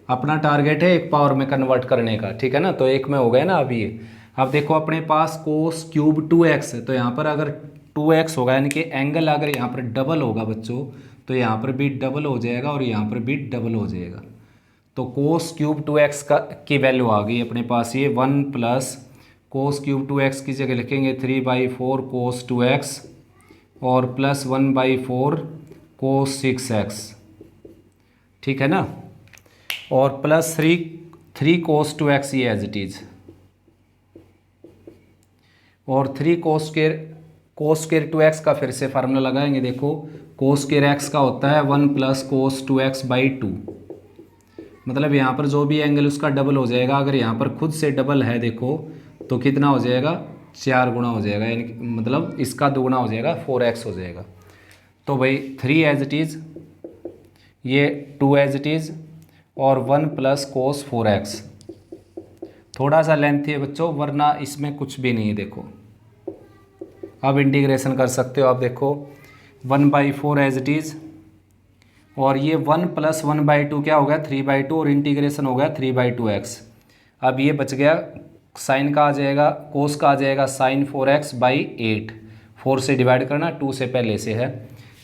अपना टारगेट है 1 पावर में कन्वर्ट करने का, ठीक है ना। तो 1 में हो गया ना अभी ये। अब देखो अपने पास कोस क्यूब 2x है, तो यहाँ पर अगर 2x होगा यानी कि एंगल अगर यहाँ पर डबल होगा बच्चों, तो यहाँ पर भी डबल हो जाएगा और यहाँ पर भी डबल हो जाएगा। तो कोस क्यूब 2x की वैल्यू आ गई अपने पास, ये 1 प्लस कोस क्यूब 2x की जगह लिखेंगे 3/4 कोस 2x और प्लस 1/4 कोस 6x, ठीक है ना, और प्लस 3 कोस 2x ये एज इट इज़, और 3 कोस स्क्वायर 2x का फिर से फार्मूला लगाएंगे। देखो कोस स्क्वायर x का होता है 1 प्लस कोस 2x बाई 2, मतलब यहाँ पर जो भी एंगल उसका डबल हो जाएगा। अगर यहाँ पर खुद से डबल है देखो तो कितना हो जाएगा, 4 गुना हो जाएगा, यानी मतलब इसका 2 गुना हो जाएगा, 4x हो जाएगा। तो भाई 3 एज इट इज़, ये 2 एज इट इज़, और 1 प्लस कोस 4x। थोड़ा सा लेंथी है बच्चों, वरना इसमें कुछ भी नहीं है। देखो अब इंटीग्रेशन कर सकते हो आप। देखो 1/4 एज इट इज़, और ये 1 प्लस 1/2 क्या हो गया 3/2, और इंटीग्रेशन हो गया 3/2x। अब ये बच गया, साइन का आ जाएगा, कोस का आ जाएगा साइन 4x बाई 8, 4 से डिवाइड करना, 2 से पहले से है।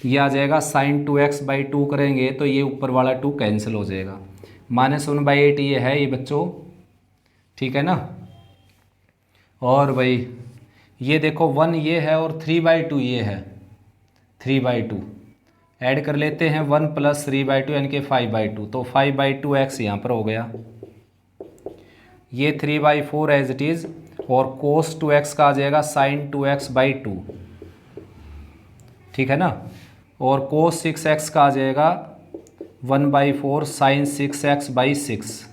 ये आ जाएगा साइन 2x बाई 2 करेंगे तो ये ऊपर वाला 2 कैंसिल हो जाएगा, -1/8 ये है ये बच्चों, ठीक है ना। और भाई ये देखो 1 ये है और 3/2 ये है, 3/2 ऐड कर लेते हैं, 1 प्लस 3/2 यानी कि 5/2, तो 5/2x यहाँ पर हो गया। ये 3/4 एज इट इज़, और कोस 2x का आ जाएगा साइन 2x बाई 2, ठीक है ना, और कोस 6x का आ जाएगा 1/4 साइन 6x बाई 6।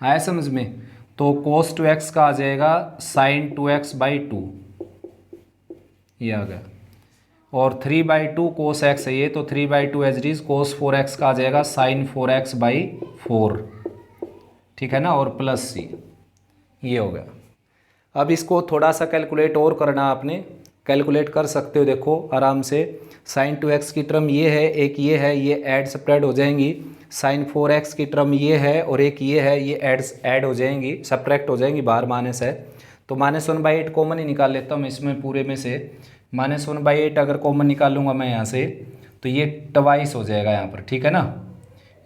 आया समझ में। तो कोस 2x का आ जाएगा साइन 2x/2, ये आ गया। और 3/2 कोस x है ये, तो 3/2 as it is. Cos 4x का आ जाएगा साइन 4x/4, ठीक है ना, और प्लस सी, ये हो गया। अब इसको थोड़ा सा कैलकुलेट और करना आपने, कैलकुलेट कर सकते हो, देखो आराम से। साइन 2x की टर्म ये है, एक ये है, ये ऐड सब्ट्रैक्ट हो जाएंगी। साइन 4x की टर्म ये है और एक ये है, ये ऐड हो जाएंगी, सब्ट्रैक्ट हो जाएंगी, बाहर माइनस है। तो -1/8 कॉमन ही निकाल लेता हूँ मैं इसमें पूरे में से। -1/8 अगर कॉमन निकालूंगा मैं यहाँ से, तो ये ट्वाइस हो जाएगा यहाँ पर, ठीक है ना।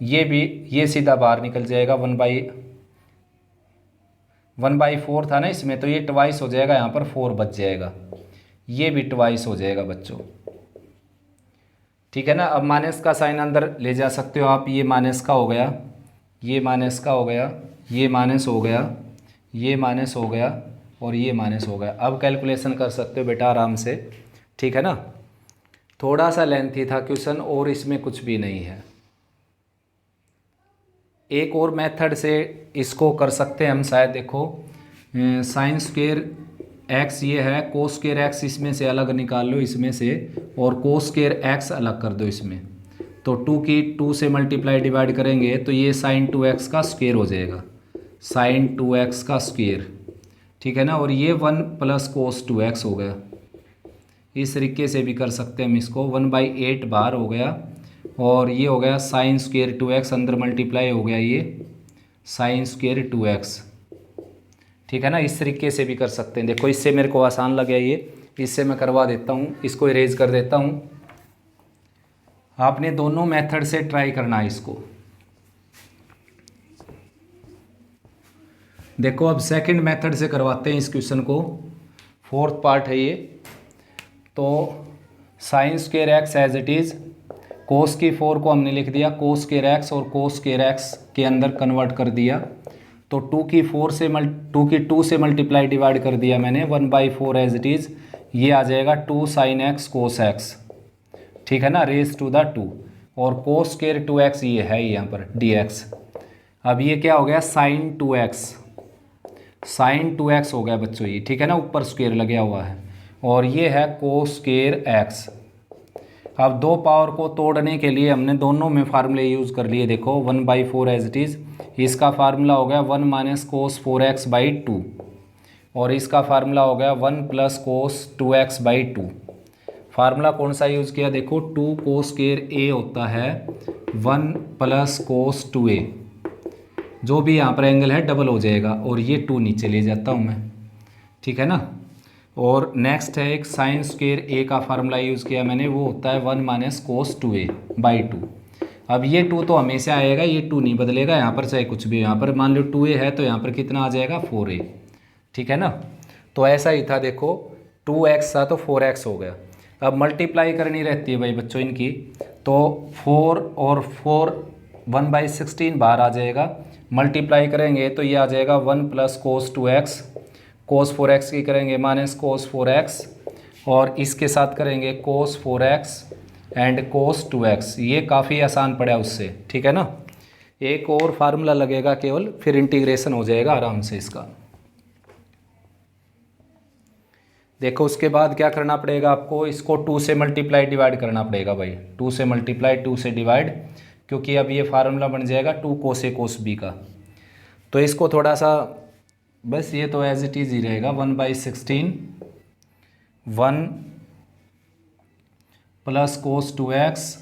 ये भी, ये सीधा बाहर निकल जाएगा, 1/4 था ना इसमें, तो ये ट्वाइस हो जाएगा, यहाँ पर 4 बच जाएगा, ये भी ट्वाइस हो जाएगा बच्चों, ठीक है ना। अब माइनस का साइन अंदर ले जा सकते हो आप, ये माइनस का हो गया, ये माइनस का हो गया, ये माइनस हो गया, ये माइनस हो गया और ये माइनस हो गया। अब कैलकुलेशन कर सकते हो बेटा आराम से, ठीक है ना। थोड़ा सा लेंथी था क्वेश्चन और इसमें कुछ भी नहीं है। एक और मेथड से इसको कर सकते हैं हम शायद, देखो साइन स्क्वेयर एक्स ये है, कोस स्क्वेयर एक्स इसमें से अलग निकाल लो इसमें से, और कोस स्क्वेयर एक्स अलग कर दो इसमें। तो 2 की 2 से मल्टीप्लाई डिवाइड करेंगे तो ये साइन 2x का स्क्वेयर हो जाएगा, साइन 2x का स्क्वेयर, ठीक है ना। और ये 1 + कोस 2x हो गया। इस तरीके से भी कर सकते हैं हम इसको, 1/8 बाहर हो गया और ये हो गया साइन स्क्वेयर 2x, अंदर मल्टीप्लाई हो गया ये साइन स्क्वेयर 2x, ठीक है ना। इस तरीके से भी कर सकते हैं। देखो इससे मेरे को आसान लगे ये, इससे मैं करवा देता हूँ, इसको इरेज कर देता हूँ। आपने दोनों मेथड से ट्राई करना है इसको। देखो अब सेकंड मेथड से करवाते हैं इस क्वेश्चन को, 4th पार्ट है ये। तो sine square x as it is, cos की 4 को हमने लिख दिया कोस स्क्वेयर एक्स और कोस स्क्वेयर एक्स के अंदर कन्वर्ट कर दिया। तो 2 की 2 से मल्टीप्लाई डिवाइड कर दिया मैंने, 1/4 एज इट इज़। ये आ जाएगा 2 साइन एक्स कोस एक्स, ठीक है ना, रेज टू द 2। और कोस स्क्वेयर 2x ये है यहाँ पर dx। अब ये क्या हो गया, साइन 2x, साइन 2x हो गया बच्चों ये, ठीक है ना, ऊपर स्क्वेयर लगा हुआ है। और ये है कोस स्क्वेयर x। अब दो पावर को तोड़ने के लिए हमने दोनों में फार्मूले यूज़ कर लिए। देखो 1/4 एज इट इज़, इसका फार्मूला हो गया 1 - कोस 4x/2 और इसका फार्मूला हो गया 1 + कोस 2x/2। फार्मूला कौन सा यूज़ किया, देखो 2 कोस स्क्वेयर a होता है 1 + कोस 2a, जो भी यहाँ पर एंगल है डबल हो जाएगा और ये 2 नीचे ले जाता हूँ मैं, ठीक है ना। और नेक्स्ट है एक साइन स्क्वेयर a का फार्मूला यूज़ किया मैंने, वो होता है 1 - कोस 2a/2। अब ये 2 तो हमेशा आएगा, ये 2 नहीं बदलेगा यहाँ पर, चाहे कुछ भी। यहाँ पर मान लो 2a है तो यहाँ पर कितना आ जाएगा 4a, ठीक है ना। तो ऐसा ही था, देखो 2x था तो 4x हो गया। अब मल्टीप्लाई करनी रहती है भाई बच्चों इनकी, तो 4 और 4 1/16 बाहर आ जाएगा। मल्टीप्लाई करेंगे तो ये आ जाएगा 1 + कोस 2x, कोस 4x की करेंगे माइनस कोस 4x, और इसके साथ करेंगे कोस 4x एंड कोस 2x। ये काफ़ी आसान पड़ा उससे, ठीक है ना। एक और फार्मूला लगेगा केवल, फिर इंटीग्रेशन हो जाएगा आराम से इसका। देखो उसके बाद क्या करना पड़ेगा आपको, इसको 2 से मल्टीप्लाई डिवाइड करना पड़ेगा भाई, 2 से मल्टीप्लाई 2 से डिवाइड, क्योंकि अब ये फार्मूला बन जाएगा 2 कोसे कोस b का। तो इसको थोड़ा सा, बस ये तो एज इट इज़ ही रहेगा, 1/16 1 + कोस 2x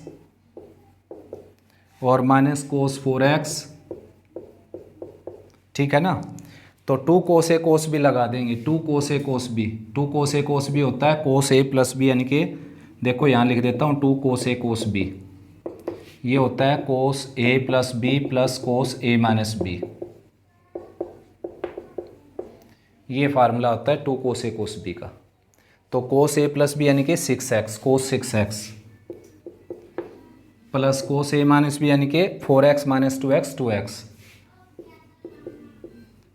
और माइनस कोस 4x, ठीक है ना। तो 2 कोसे कोस भी लगा देंगे, 2 कोसे कोस b, 2 कोसे कोस b होता है कोस a + b, यानी कि देखो यहाँ लिख देता हूँ 2 कोसे कोस b, ये होता है कोस a + b + cos a - b। ये फार्मूला होता है 2 कोसे कोस b का। तो कोस a + b यानी कि 6x, cos 6x plus cos a - b यानी कि 4x - 2x 2x,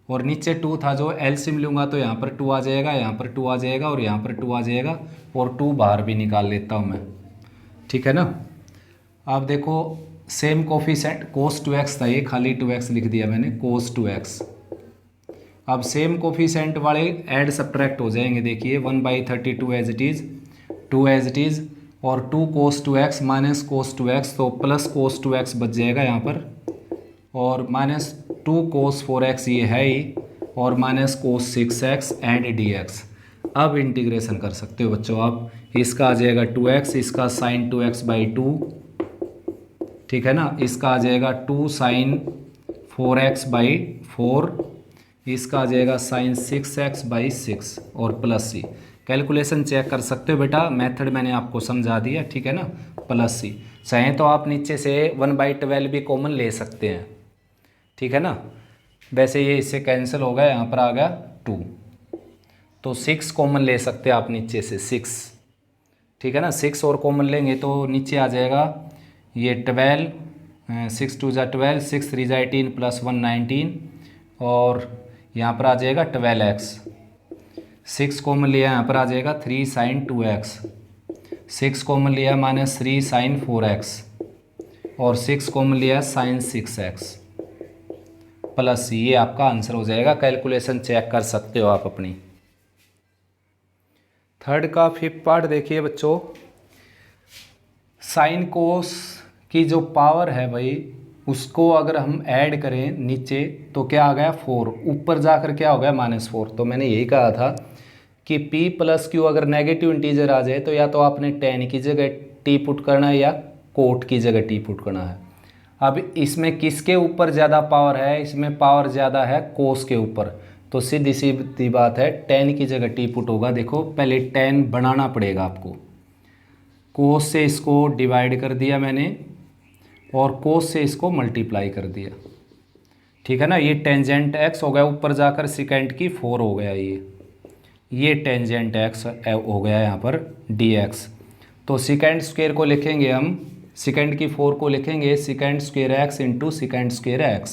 और नीचे 2 था जो एलसीएम लूँगा तो यहाँ पर 2 आ जाएगा, यहाँ पर 2 आ जाएगा और यहाँ पर 2 आ जाएगा, और 2 बाहर भी निकाल लेता हूँ मैं, ठीक है ना। अब देखो सेम कोफिशिएंट कोस 2x था, ये खाली 2x लिख दिया मैंने, कोस 2x अब सेम कोफिशेंट वाले ऐड सब्ट्रैक्ट हो जाएंगे। देखिए 1/32 as it is, 2 as it is, और 2 cos 2x minus cos 2x, तो प्लस cos 2x बच जाएगा यहाँ पर, और माइनस 2 cos 4x ये है ही, और minus cos 6x and dx। अब इंटीग्रेशन कर सकते हो बच्चों आप। इसका आ जाएगा 2x, इसका sin 2x/2, ठीक है ना। इसका आ जाएगा 2 sin 4x/4, इसका आ जाएगा sin 6x/6 और प्लस सी। कैलकुलेशन चेक कर सकते हो बेटा, मेथड मैंने आपको समझा दिया, ठीक है ना। प्लस सी, चाहें तो आप नीचे से 1/12 भी कॉमन ले सकते हैं, ठीक है ना। वैसे ये इससे कैंसिल हो गया, यहाँ पर आ गया 2, तो 6 कॉमन ले सकते हैं आप नीचे से, 6, ठीक है ना। 6 और कॉमन लेंगे तो नीचे आ जाएगा ये 12, 6 2 ज़ा 12, 6 3 ज़ा 18 प्लस 1 19, और यहाँ पर आ जाएगा 12x। 6 कॉमन लिया, यहाँ पर आ जाएगा 3 sin 2x, 6 कॉमन लिया माइनस 3 sin 4x, और 6 कॉमन लिया sin 6x प्लस ये आपका आंसर हो जाएगा। कैलकुलेशन चेक कर सकते हो आप अपनी। थर्ड का 5th पार्ट देखिए बच्चों, साइन कोस की जो पावर है भाई, उसको अगर हम ऐड करें नीचे तो क्या आ गया 4, ऊपर जाकर क्या हो गया -4। तो मैंने यही कहा था कि p + q अगर नेगेटिव इंटीजर आ जाए तो या तो आपने tan की जगह t पुट करना है या कोट की जगह t पुट करना है। अब इसमें किसके ऊपर ज़्यादा पावर है? इसमें पावर ज़्यादा है कोस के ऊपर, तो सीधी सीधी बात है tan की जगह t पुट होगा। देखो पहले tan बनाना पड़ेगा आपको, कोस से इसको डिवाइड कर दिया मैंने और कोस से इसको मल्टीप्लाई कर दिया, ठीक है ना। ये टेंजेंट x हो गया, ऊपर जाकर सेकेंड की 4 हो गया, ये टेंजेंट x हो गया यहाँ पर dx। तो सेकेंड स्क्वायर को लिखेंगे हम, सेकेंड की 4 को लिखेंगे second square x into second square x,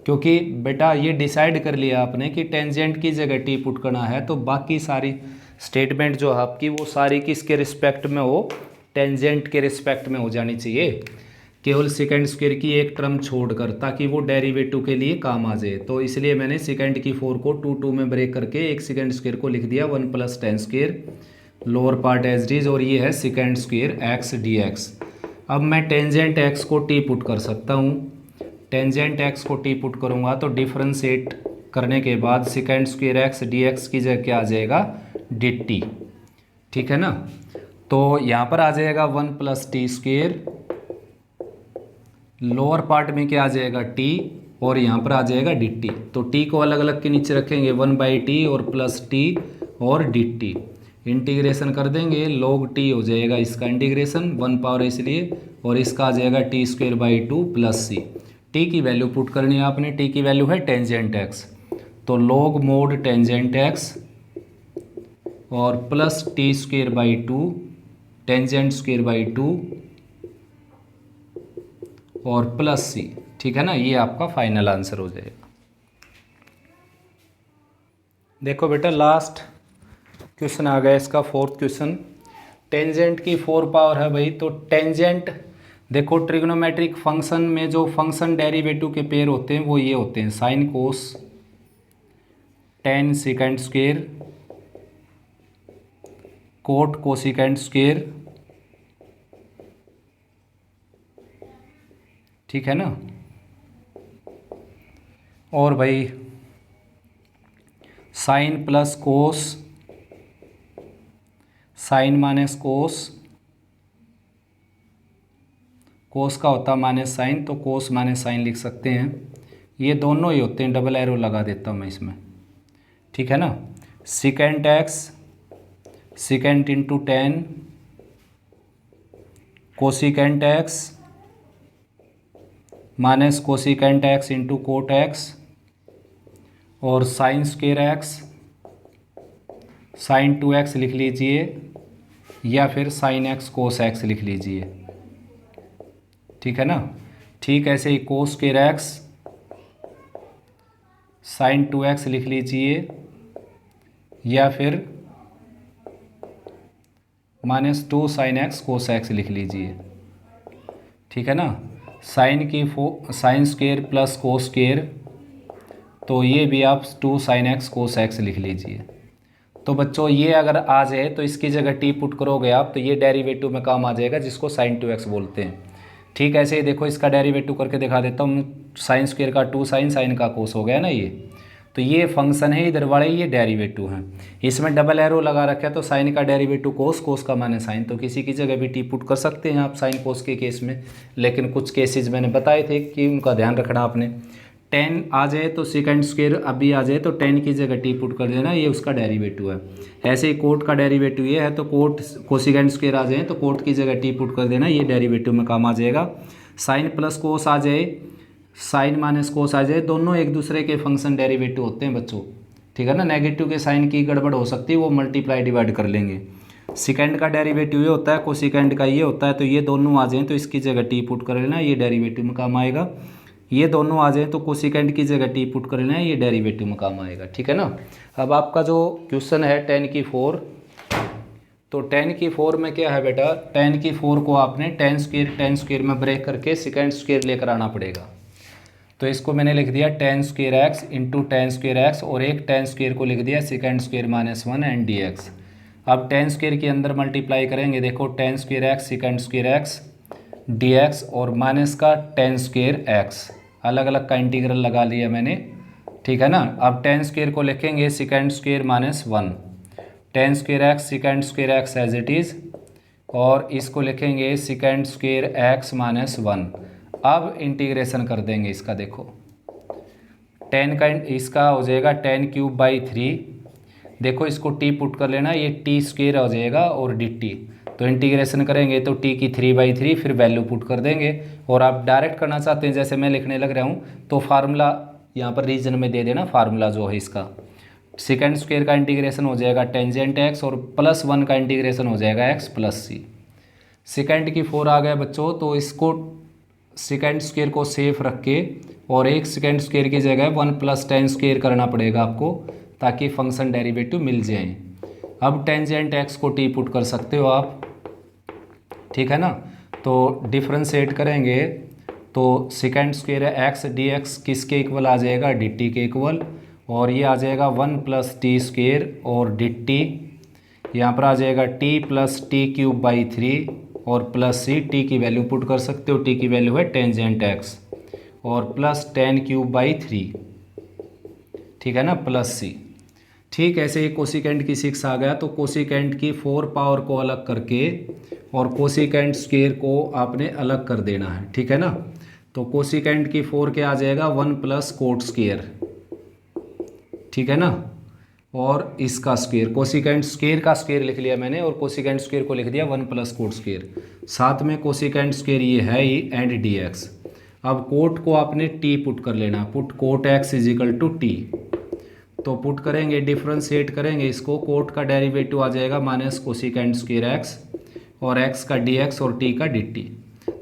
क्योंकि बेटा ये डिसाइड कर लिया आपने कि टेंजेंट की जगह t पुट करना है, तो बाकी सारी स्टेटमेंट जो आपकी वो सारी किसके रिस्पेक्ट में हो? टेंजेंट के रिस्पेक्ट में हो जानी चाहिए, केवल सेकेंड स्क्वायर की एक टर्म छोड़कर, ताकि वो डेरिवेटिव के लिए काम आ जाए। तो इसलिए मैंने सेकेंड की 4 को 2 2 में ब्रेक करके एक सेकेंड स्क्वायर को लिख दिया 1 + tan square, lower part as it is, और ये है सेकेंड स्क्वायर x dx। अब मैं टेंजेंट x को t पुट कर सकता हूँ, टेंजेंट x को t पुट करूँगा तो डिफ्रेंशिएट करने के बाद सेकेंड स्क्वायर x dx की जगह क्या आ जाएगा dt, ठीक है ना। तो यहाँ पर आ जाएगा 1 + t स्क्वायर, लोअर पार्ट में क्या आ जाएगा t, और यहाँ पर आ जाएगा dt। तो t को अलग अलग के नीचे रखेंगे 1/t और प्लस t और dt, इंटीग्रेशन कर देंगे log t हो जाएगा इसका इंटीग्रेशन 1 पावर इसलिए, और इसका आ जाएगा t² प्लस c। t की वैल्यू पुट करनी है आपने, t की वैल्यू है टेंजेंट x, तो log mod टेंजेंट x और प्लस t² टेंजेंट स्क्वायर/2 और प्लस c, ठीक है ना। ये आपका फाइनल आंसर हो जाएगा। देखो बेटा लास्ट क्वेश्चन आ गया इसका 4th क्वेश्चन। टेंजेंट की 4 पावर है भाई, तो टेंजेंट देखो ट्रिग्नोमेट्रिक फंक्शन में जो फंक्शन डेरिवेटिव के पेयर होते हैं वो ये होते हैं sine cos tan second square, cot cosecant square, ठीक है ना। और भाई sine plus cos, sine minus cos, cos का होता माइनस साइन, तो कोस माइनस साइन लिख सकते हैं। ये दोनों ही होते हैं, डबल एरो लगा देता हूँ मैं इसमें, ठीक है ना। Second x second into tan, cosecant x minus cosecant x into cot x, और sine square x, sine 2x लिख लीजिए या फिर साइन x कोस x लिख लीजिए, ठीक है ना। ठीक ऐसे ही cos square x sine 2x लिख लीजिए या फिर -2 साइन x कोस x लिख लीजिए, ठीक है ना। Sine square plus cos square तो ये भी आप 2 sin x cos x लिख लीजिए। तो बच्चों ये अगर आ जाए तो इसकी जगह टी पुट करोगे आप तो ये डेरिवेटिव में काम आ जाएगा जिसको sin 2x बोलते हैं। ठीक, ऐसे ही देखो इसका डेरिवेटिव करके दिखा देता हूँ। साइन स्क्वायर का 2 साइन का कोस हो गया ना ये। तो ये फंक्शन है इधर वाले, ये डेरिवेटिव हैं। इसमें डबल एरो लगा रखा है तो साइन का डेरिवेटिव कोस, कोस का माने साइन। तो किसी की जगह भी टी पुट कर सकते हैं आप साइन कोस के केस में, लेकिन कुछ केसेस मैंने बताए थे कि उनका ध्यान रखना आपने। 10 आ जाए तो सेकंड स्क्वायर अभी आ जाए तो 10 की जगह टी पुट कर देना, ये उसका डेरिवेटिव है। ऐसे ही कोट का डेरिवेटिव ये है तो कोट कोसिकेंड स्क्वायर आ जाए तो कोट की जगह टी पुट कर देना, ये डेरिवेटिव में काम आ जाएगा। साइन प्लस कोस आ जाए, साइन माइनस कोस आ जाए, दोनों एक दूसरे के फंक्शन डेरिवेटिव होते हैं बच्चों। ठीक है ना, नेगेटिव के साइन की गड़बड़ हो सकती है, वो मल्टीप्लाई डिवाइड कर लेंगे। सेकंड का डेरिवेटिव ये होता है, कोसिकेंड का ये होता है। तो ये दोनों आ जाएँ तो इसकी जगह टी पुट कर लेना, ये डेरिवेटिव में काम आएगा। ये दोनों आ जाए तो कोसिकेंड की जगह टी पुट कर लेना है, ये डेरिवेटिव में काम आएगा। ठीक है ना। अब आपका जो क्वेश्चन है 10 की 4, तो 10 की 4 में क्या है बेटा, 10 की 4 को आपने 10 स्क्वायर में ब्रेक करके सेकंड स्क्वायर लेकर आना पड़ेगा। तो इसको मैंने लिख दिया 10 square x into 10 square x, और एक 10 स्क्वायर को लिख दिया second square minus 1 and D x. अब 10 स्क्वायर के अंदर मल्टीप्लाई करेंगे, देखो 10 square x second square x d x, और माइनस का 10 स्क्वायर एक्स, अलग अलग का इंटीग्रल लगा लिया मैंने। ठीक है ना। अब 10 स्क्वायर को लिखेंगे second square minus 1, 10 square x second square x as it is, और इसको लिखेंगे सेकंड स्क्वायर एक्स माइनस 1। अब इंटीग्रेशन कर देंगे इसका, देखो 10 का इसका हो जाएगा 10 क्यूब बाई 3। देखो इसको टी पुट कर लेना, ये टी स्क्वायर हो जाएगा और डी टी। तो इंटीग्रेशन करेंगे तो टी की 3/3, फिर वैल्यू पुट कर देंगे। और आप डायरेक्ट करना चाहते हैं जैसे मैं लिखने लग रहा हूँ तो फार्मूला यहाँ पर रीजन में दे देना, फार्मूला जो है इसका। सेकंड स्क्वायर का इंटीग्रेशन हो जाएगा टेंजेंट एक्स, और प्लस 1 का इंटीग्रेशन हो जाएगा एक्स प्लस सी। सेकंड की 4 आ गया बच्चों, तो इसको सेकंड स्क्वायर को सेफ रख के और एक सेकंड स्क्वायर की जगह 1 + 10 स्क्वायर करना पड़ेगा आपको, ताकि फंक्शन डेरिवेटिव मिल जाए। अब टेंजेंट एक्स को टी पुट कर सकते हो आप। ठीक है ना। तो डिफ्रेंशिएट करेंगे तो second square x d x किसके इक्वल आ जाएगा, डी टी के इक्वल, और ये आ जाएगा 1 + टी स्क्वायर और डी टी। यहाँ पर आ जाएगा T plus T cube by 3 और प्लस सी, टी की वैल्यू पुट कर सकते हो, टी की वैल्यू है टेंजेंट एक्स, और प्लस 10 क्यूब बाई 3। ठीक है ना, प्लस सी। ठीक, ऐसे ही कोसिकेंड की 6 आ गया, तो कोसिकेंड की 4 पावर को अलग करके और कोसिकेंड स्क्वायर को आपने अलग कर देना है। ठीक है ना। तो कोसिकेंड की 4 क्या आ जाएगा, 1 + कोट स्क्वायर। ठीक है ना। और इसका स्क्वायर, कोसिकेंड स्क्वायर का स्क्वायर लिख लिया मैंने, और कोसिकेंड स्क्वायर को लिख दिया 1 + कोट स्क्वायर। साथ में कोसिकेंड स्क्वायर ये है ही एंड डी एक्स। अब कोट को आपने टी पुट कर लेना, पुट कोट एक्स = टी। तो पुट करेंगे, डिफ्रेंशिएट करेंगे इसको, कोट का डेरिवेटिव आ जाएगा माइनस कोसिकेंड स्क्वायर एक्स, और एक्स का डी एक्स और टी का डी टी।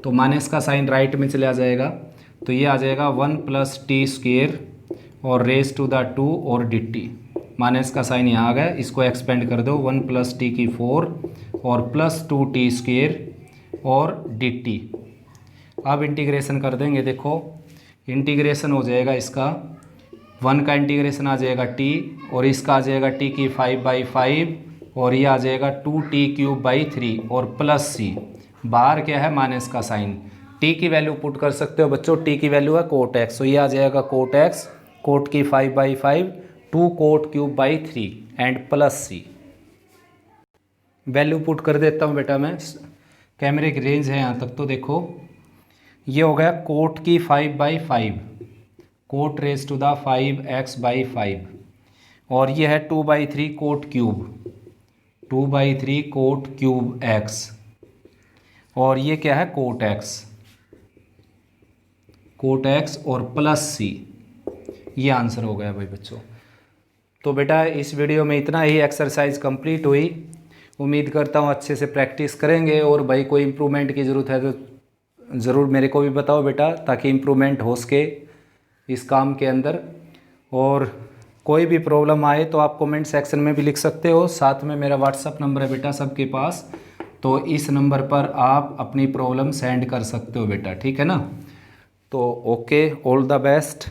तो माइनस का साइन राइट में चला जाएगा, तो ये आ जाएगा 1 + टी स्क्वायर और रेज टू द 2 और डी टी। माइनस का साइन यहाँ आ गया, इसको एक्सपेंड कर दो, 1 + टी की 4 और प्लस 2 टी स्क्वायर और डी टी। अब इंटीग्रेशन कर देंगे, देखो इंटीग्रेशन हो जाएगा इसका, 1 का इंटीग्रेशन आ जाएगा टी, और इसका आ जाएगा टी की 5/5, और ये आ जाएगा 2t क्यूब बाई 3 और प्लस सी। बाहर क्या है, माइनस का साइन। टी की वैल्यू पुट कर सकते हो बच्चों, टी की वैल्यू है कोट एक्स, तो ये आ जाएगा कोट एक्स, कोट की 5/5, 2 cot cube by 3 and plus c. Value put कर देता हूँ बेटा मैं, कैमरे की रेंज है यहाँ तक, तो देखो ये हो गया कोट की 5/5, coat raise to the 5x/5, और ये है 2/3 cot cube, 2/3 cot cube x, और ये क्या है कोट x और प्लस सी। ये आंसर हो गया भाई बच्चों। तो बेटा इस वीडियो में इतना ही, एक्सरसाइज कंप्लीट हुई। उम्मीद करता हूँ अच्छे से प्रैक्टिस करेंगे, और भाई कोई इम्प्रूवमेंट की ज़रूरत है तो ज़रूर मेरे को भी बताओ बेटा, ताकि इम्प्रूवमेंट हो सके इस काम के अंदर। और कोई भी प्रॉब्लम आए तो आप कमेंट सेक्शन में भी लिख सकते हो। साथ में मेरा व्हाट्सअप नंबर है बेटा सबके पास, तो इस नंबर पर आप अपनी प्रॉब्लम सेंड कर सकते हो बेटा। ठीक है ना। तो ओके, ऑल द बेस्ट।